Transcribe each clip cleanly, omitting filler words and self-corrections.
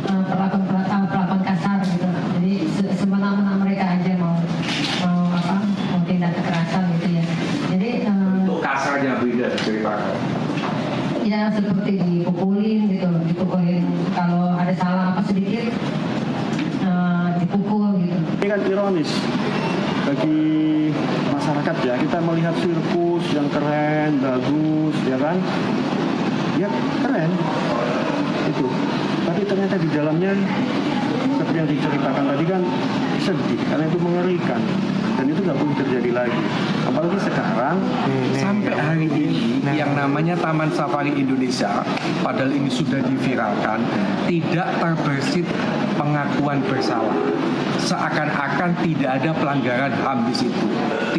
Perlakuan kasar gitu. Jadi semena-mena mereka aja mau tindak kekerasan gitu ya. Jadi untuk kasarnya beda ceritakan. Ya seperti dipukulin gitu, dipukulin kalau ada salah apa sedikit dipukul gitu. Ini kan ironis bagi masyarakat ya, kita melihat sirkus yang keren, bagus, ya kan? Ya keren itu. Tapi ternyata di dalamnya seperti yang diceritakan tadi kan sedih, karena itu mengerikan dan itu nggak boleh terjadi lagi. Apalagi sekarang sampai hari ini yang namanya Taman Safari Indonesia, padahal ini sudah diviralkan, tidak terbersit pengakuan bersalah. Seakan-akan tidak ada pelanggaran HAM di situ,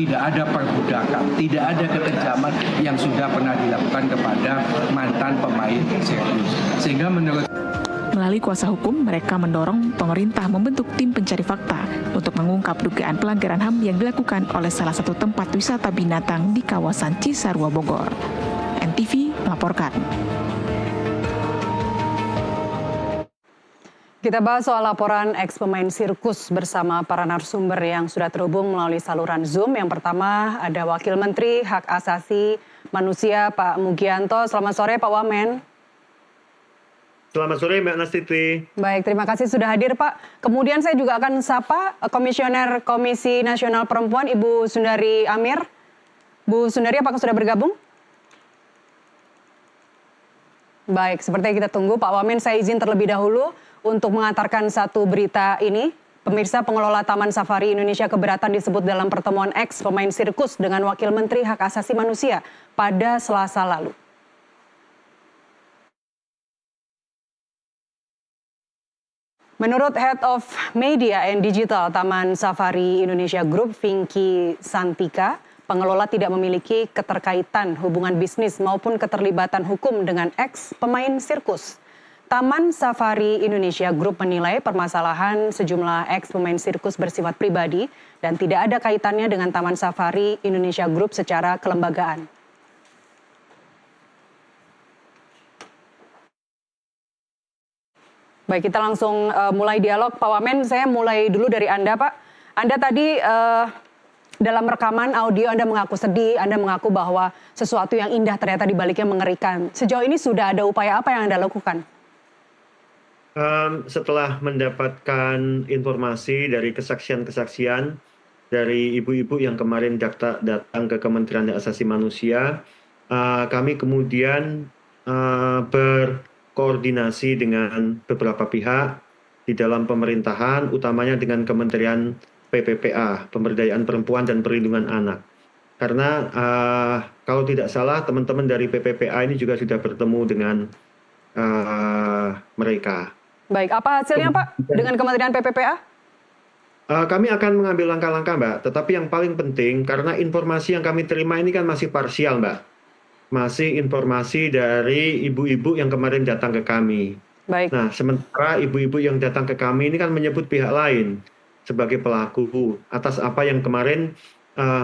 tidak ada perbudakan, tidak ada kekejaman yang sudah pernah dilakukan kepada mantan pemain sirkus. Sehingga menurut Melalui kuasa hukum, mereka mendorong pemerintah membentuk tim pencari fakta untuk mengungkap dugaan pelanggaran HAM yang dilakukan oleh salah satu tempat wisata binatang di kawasan Cisarua, Bogor. NTV melaporkan. Kita bahas soal laporan ex pemain sirkus bersama para narasumber yang sudah terhubung melalui saluran Zoom. Yang pertama ada Wakil Menteri Hak Asasi Manusia Pak Mugianto. Selamat sore Pak Wamen. Selamat sore Mbak Nastiti. Baik, terima kasih sudah hadir Pak. Kemudian saya juga akan sapa Komisioner Komisi Nasional Perempuan Ibu Sundari Amir. Bu Sundari, apakah sudah bergabung? Baik, seperti yang kita tunggu Pak Wamen, saya izin terlebih dahulu untuk mengantarkan satu berita ini. Pemirsa, pengelola Taman Safari Indonesia keberatan disebut dalam pertemuan ex pemain sirkus dengan Wakil Menteri Hak Asasi Manusia pada Selasa lalu. Menurut Head of Media and Digital Taman Safari Indonesia Group, Vinky Santika, pengelola tidak memiliki keterkaitan hubungan bisnis maupun keterlibatan hukum dengan ex pemain sirkus. Taman Safari Indonesia Group menilai permasalahan sejumlah ex pemain sirkus bersifat pribadi dan tidak ada kaitannya dengan Taman Safari Indonesia Group secara kelembagaan. Baik, kita langsung mulai dialog. Pak Wamen, saya mulai dulu dari Anda, Pak. Anda tadi dalam rekaman audio Anda mengaku sedih, Anda mengaku bahwa sesuatu yang indah ternyata di baliknya mengerikan. Sejauh ini sudah ada upaya apa yang Anda lakukan? Setelah mendapatkan informasi dari kesaksian-kesaksian dari ibu-ibu yang kemarin datang ke Kementerian Hak Asasi Manusia, kami kemudian berkoordinasi dengan beberapa pihak di dalam pemerintahan, utamanya dengan Kementerian PPPA, Pemberdayaan Perempuan dan Perlindungan Anak. Karena kalau tidak salah teman-teman dari PPPA ini juga sudah bertemu dengan mereka. Baik, apa hasilnya Pak dengan Kementerian PPPA? Kami akan mengambil langkah-langkah Mbak, tetapi yang paling penting karena informasi yang kami terima ini kan masih parsial Mbak. Masih informasi dari ibu-ibu yang kemarin datang ke kami. Baik. Nah, sementara ibu-ibu yang datang ke kami ini kan menyebut pihak lain sebagai pelaku atas apa yang kemarin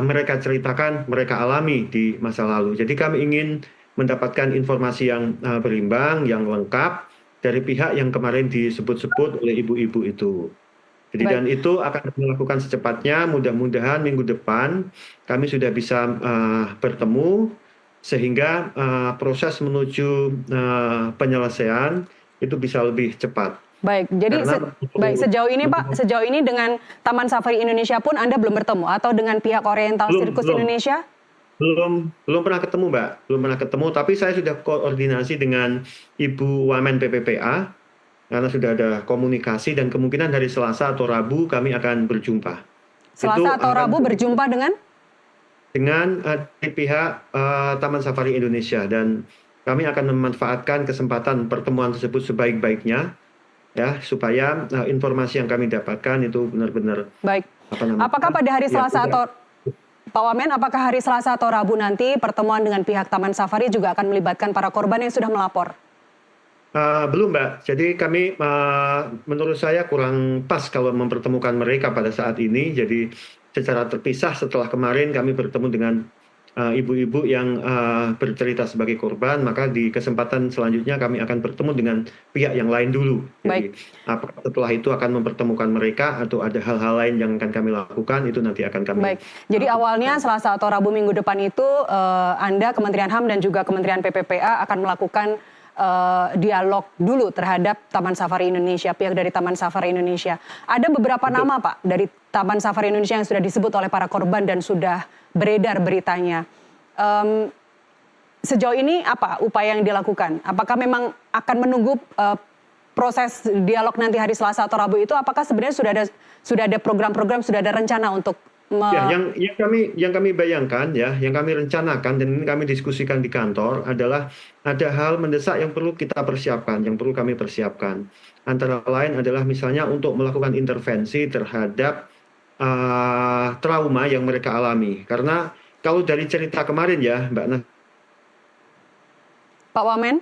mereka ceritakan, mereka alami di masa lalu. Jadi kami ingin mendapatkan informasi yang berimbang, yang lengkap dari pihak yang kemarin disebut-sebut oleh ibu-ibu itu. Jadi dan itu akan dilakukan secepatnya, mudah-mudahan minggu depan kami sudah bisa bertemu sehingga proses menuju penyelesaian itu bisa lebih cepat. Baik, jadi sejauh ini Pak, sejauh ini dengan Taman Safari Indonesia pun Anda belum bertemu atau dengan pihak Oriental Circus Indonesia? Belum pernah ketemu Mbak, belum pernah ketemu, tapi saya sudah koordinasi dengan Ibu Wamen PPPA karena sudah ada komunikasi dan kemungkinan dari Selasa atau Rabu kami akan berjumpa. Selasa atau Rabu berjumpa dengan? Dengan pihak Taman Safari Indonesia dan kami akan memanfaatkan kesempatan pertemuan tersebut sebaik-baiknya ya supaya informasi yang kami dapatkan itu benar-benar baik. Apakah pada hari Selasa atau Pak Wamen, apakah hari Selasa atau Rabu nanti pertemuan dengan pihak Taman Safari juga akan melibatkan para korban yang sudah melapor? Belum Mbak, jadi kami menurut saya kurang pas kalau mempertemukan mereka pada saat ini. Jadi secara terpisah setelah kemarin kami bertemu dengan ibu-ibu yang bercerita sebagai korban, maka di kesempatan selanjutnya kami akan bertemu dengan pihak yang lain dulu. Jadi setelah itu akan mempertemukan mereka atau ada hal-hal lain yang akan kami lakukan, itu nanti akan kami. Baik, jadi awalnya Selasa atau Rabu minggu depan itu Anda, Kementerian HAM dan juga Kementerian PPPA akan melakukan dialog dulu terhadap Taman Safari Indonesia, pihak dari Taman Safari Indonesia. Ada beberapa nama Pak dari Taman Safari Indonesia yang sudah disebut oleh para korban dan sudah beredar beritanya. Sejauh ini apa upaya yang dilakukan? Apakah memang akan menunggu proses dialog nanti hari Selasa atau Rabu itu? Apakah sebenarnya sudah ada program-program, sudah ada rencana untuk Ya, yang kami bayangkan ya, yang kami rencanakan dan ini kami diskusikan di kantor adalah ada hal mendesak yang perlu kita persiapkan, yang perlu kami persiapkan. Antara lain adalah misalnya untuk melakukan intervensi terhadap trauma yang mereka alami. Karena kalau dari cerita kemarin ya, Mbak Nah, Pak Wamen?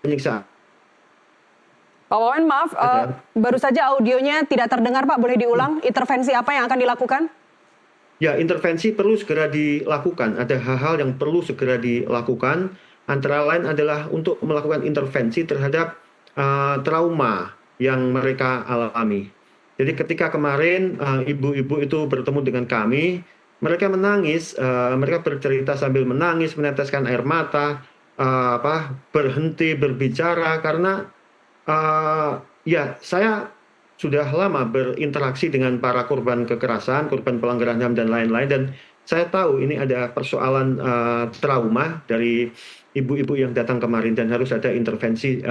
penyiksaan. Pak Wamen, maaf, baru saja audionya tidak terdengar Pak, boleh diulang? Intervensi apa yang akan dilakukan? Ya, intervensi perlu segera dilakukan. Ada hal-hal yang perlu segera dilakukan. Antara lain adalah untuk melakukan intervensi terhadap trauma yang mereka alami. Jadi ketika kemarin ibu-ibu itu bertemu dengan kami, mereka menangis, mereka bercerita sambil menangis, meneteskan air mata, berhenti berbicara karena ya, saya sudah lama berinteraksi dengan para korban kekerasan, korban pelanggaran HAM dan lain-lain, dan saya tahu ini ada persoalan trauma dari ibu-ibu yang datang kemarin dan harus ada intervensi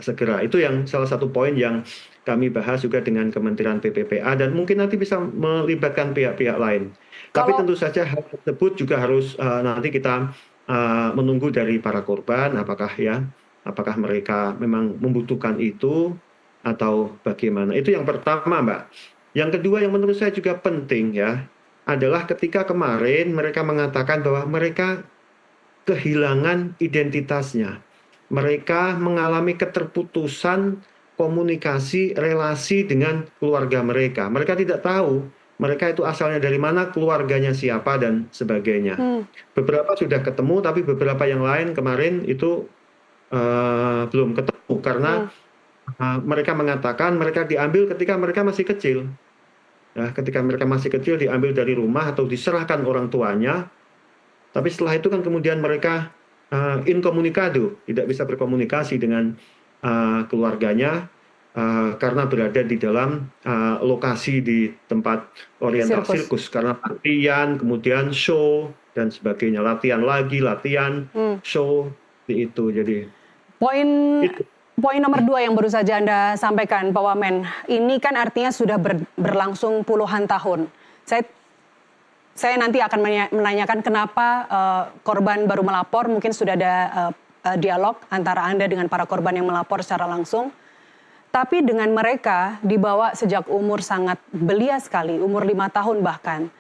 segera. Itu yang salah satu poin yang kami bahas juga dengan Kementerian PPPA dan mungkin nanti bisa melibatkan pihak-pihak lain. Tapi tentu saja hal tersebut juga harus nanti kita menunggu dari para korban, apakah mereka memang membutuhkan itu atau bagaimana. Itu yang pertama, Mbak. Yang kedua yang menurut saya juga penting ya, adalah ketika kemarin mereka mengatakan bahwa mereka kehilangan identitasnya. Mereka mengalami keterputusan komunikasi, relasi dengan keluarga mereka. Mereka tidak tahu mereka itu asalnya dari mana, keluarganya siapa, dan sebagainya. Beberapa sudah ketemu, tapi beberapa yang lain kemarin itu belum ketemu karena mereka mengatakan mereka diambil ketika mereka masih kecil. Ya, ketika mereka masih kecil diambil dari rumah atau diserahkan orang tuanya. Tapi setelah itu kan kemudian mereka incommunicado, tidak bisa berkomunikasi dengan keluarganya karena berada di dalam lokasi di tempat oriental sirkus karena latihan, kemudian show dan sebagainya, latihan lagi, latihan, show itu. Jadi Poin nomor 2 yang baru saja Anda sampaikan, Pak Wamen, ini kan artinya sudah berlangsung puluhan tahun. Saya nanti akan menanyakan kenapa korban baru melapor, mungkin sudah ada dialog antara Anda dengan para korban yang melapor secara langsung. Tapi dengan mereka dibawa sejak umur sangat belia sekali, umur 5 tahun bahkan.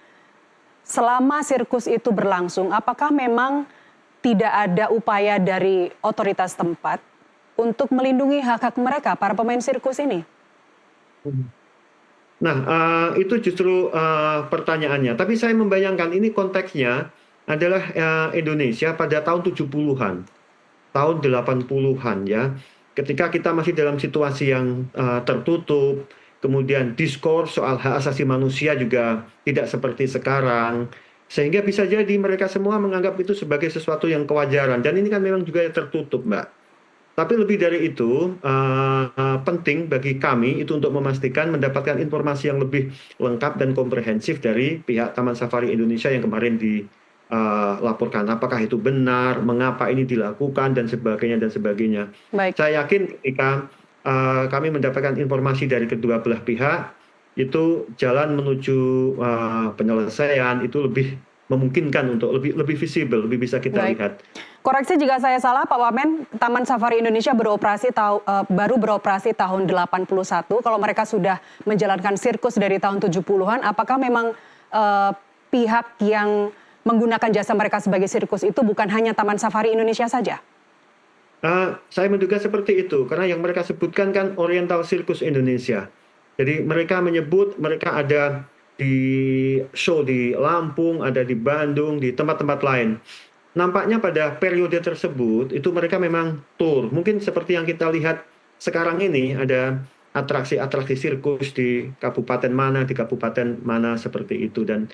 Selama sirkus itu berlangsung, apakah memang tidak ada upaya dari otoritas tempat untuk melindungi hak-hak mereka, para pemain sirkus ini? Nah, itu justru pertanyaannya. Tapi saya membayangkan ini konteksnya adalah Indonesia pada tahun 70-an, tahun 80-an ya. Ketika kita masih dalam situasi yang tertutup, kemudian diskurs soal hak asasi manusia juga tidak seperti sekarang. Sehingga bisa jadi mereka semua menganggap itu sebagai sesuatu yang kewajaran. Dan ini kan memang juga tertutup, Mbak. Tapi lebih dari itu, penting bagi kami itu untuk memastikan mendapatkan informasi yang lebih lengkap dan komprehensif dari pihak Taman Safari Indonesia yang kemarin dilaporkan. Apakah itu benar, mengapa ini dilakukan, dan sebagainya, dan sebagainya. Baik. Saya yakin ketika kami mendapatkan informasi dari kedua belah pihak, itu jalan menuju penyelesaian itu lebih memungkinkan untuk lebih visible, lebih bisa kita lihat. Koreksi jika saya salah, Pak Wamen, Taman Safari Indonesia baru beroperasi tahun 81. Kalau mereka sudah menjalankan sirkus dari tahun 70-an, apakah memang pihak yang menggunakan jasa mereka sebagai sirkus itu bukan hanya Taman Safari Indonesia saja? Saya menduga seperti itu, karena yang mereka sebutkan kan Oriental Circus Indonesia. Jadi mereka menyebut mereka ada di show di Lampung, ada di Bandung, di tempat-tempat lain. Nampaknya pada periode tersebut itu mereka memang tour. Mungkin seperti yang kita lihat sekarang ini, ada atraksi-atraksi sirkus di kabupaten mana seperti itu, dan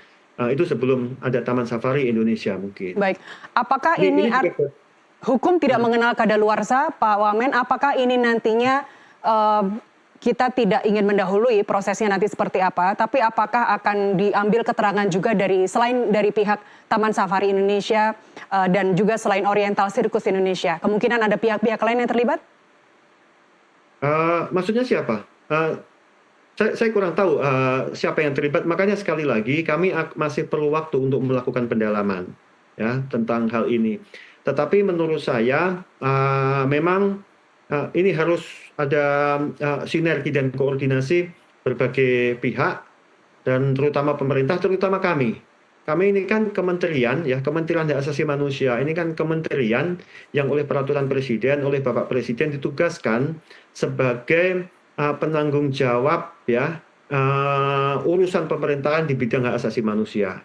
itu sebelum ada Taman Safari Indonesia mungkin. Baik, apakah ini hukum tidak mengenal kadaluarsa, Pak Wamen? Apakah ini nantinya kita tidak ingin mendahului prosesnya nanti seperti apa, tapi apakah akan diambil keterangan juga selain dari pihak Taman Safari Indonesia dan juga selain Oriental Circus Indonesia? Kemungkinan ada pihak-pihak lain yang terlibat? Maksudnya siapa? Saya kurang tahu siapa yang terlibat. Makanya sekali lagi kami masih perlu waktu untuk melakukan pendalaman ya tentang hal ini. Tetapi menurut saya memang ini harus ada sinergi dan koordinasi berbagai pihak, dan terutama pemerintah, terutama kami. Kami ini kan kementerian, ya, Kementerian Hak Asasi Manusia. Ini kan kementerian yang oleh peraturan Presiden, oleh Bapak Presiden ditugaskan sebagai penanggung jawab ya urusan pemerintahan di bidang hak asasi manusia.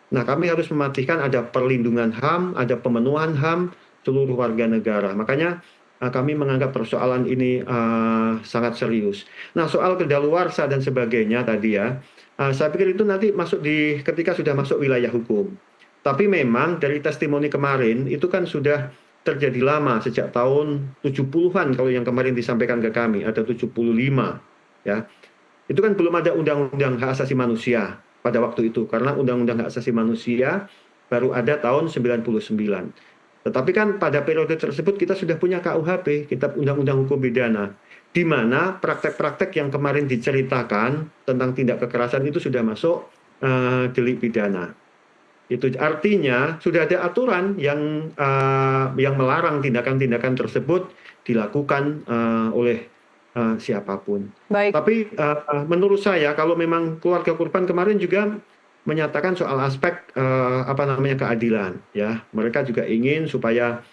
Nah, kami harus memastikan ada perlindungan HAM, ada pemenuhan HAM seluruh warga negara. Makanya kami menganggap persoalan ini sangat serius. Nah, soal kedaluarsa dan sebagainya tadi ya, saya pikir itu nanti masuk ketika sudah masuk wilayah hukum. Tapi memang dari testimoni kemarin itu kan sudah terjadi lama, sejak tahun 70-an kalau yang kemarin disampaikan ke kami, ada 75 ya. Itu kan belum ada undang-undang hak asasi manusia pada waktu itu, karena undang-undang hak asasi manusia baru ada tahun 99. Tetapi kan pada periode tersebut kita sudah punya KUHP, Kitab Undang-Undang Hukum Pidana, di mana praktek-praktek yang kemarin diceritakan tentang tindak kekerasan itu sudah masuk delik pidana. Itu artinya sudah ada aturan yang melarang tindakan-tindakan tersebut dilakukan oleh siapapun. Baik. Tapi menurut saya kalau memang keluarga korban kemarin juga menyatakan soal aspek keadilan, ya, mereka juga ingin supaya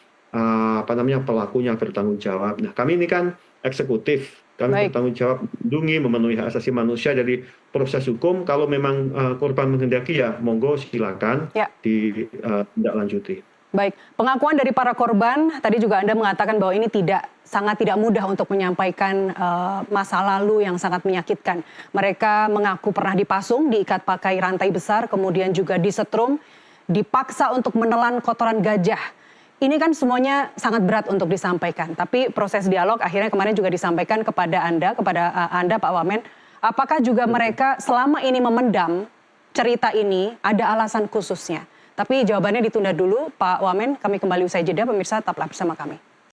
pelakunya bertanggung jawab. Nah, kami ini kan eksekutif, kami bertanggung jawab melindungi, memenuhi hak asasi manusia. Jadi proses hukum kalau memang korban menghendaki ya monggo silakan ditindaklanjuti. Baik, pengakuan dari para korban tadi juga Anda mengatakan bahwa ini sangat tidak mudah untuk menyampaikan masa lalu yang sangat menyakitkan. Mereka mengaku pernah dipasung, diikat pakai rantai besar, kemudian juga disetrum, dipaksa untuk menelan kotoran gajah. Ini kan semuanya sangat berat untuk disampaikan. Tapi proses dialog akhirnya kemarin juga disampaikan kepada Anda Pak Wamen. Apakah juga mereka selama ini memendam cerita ini, ada alasan khususnya? Tapi jawabannya ditunda dulu, Pak Wamen. Kami kembali usai jeda, pemirsa tetaplah bersama kami.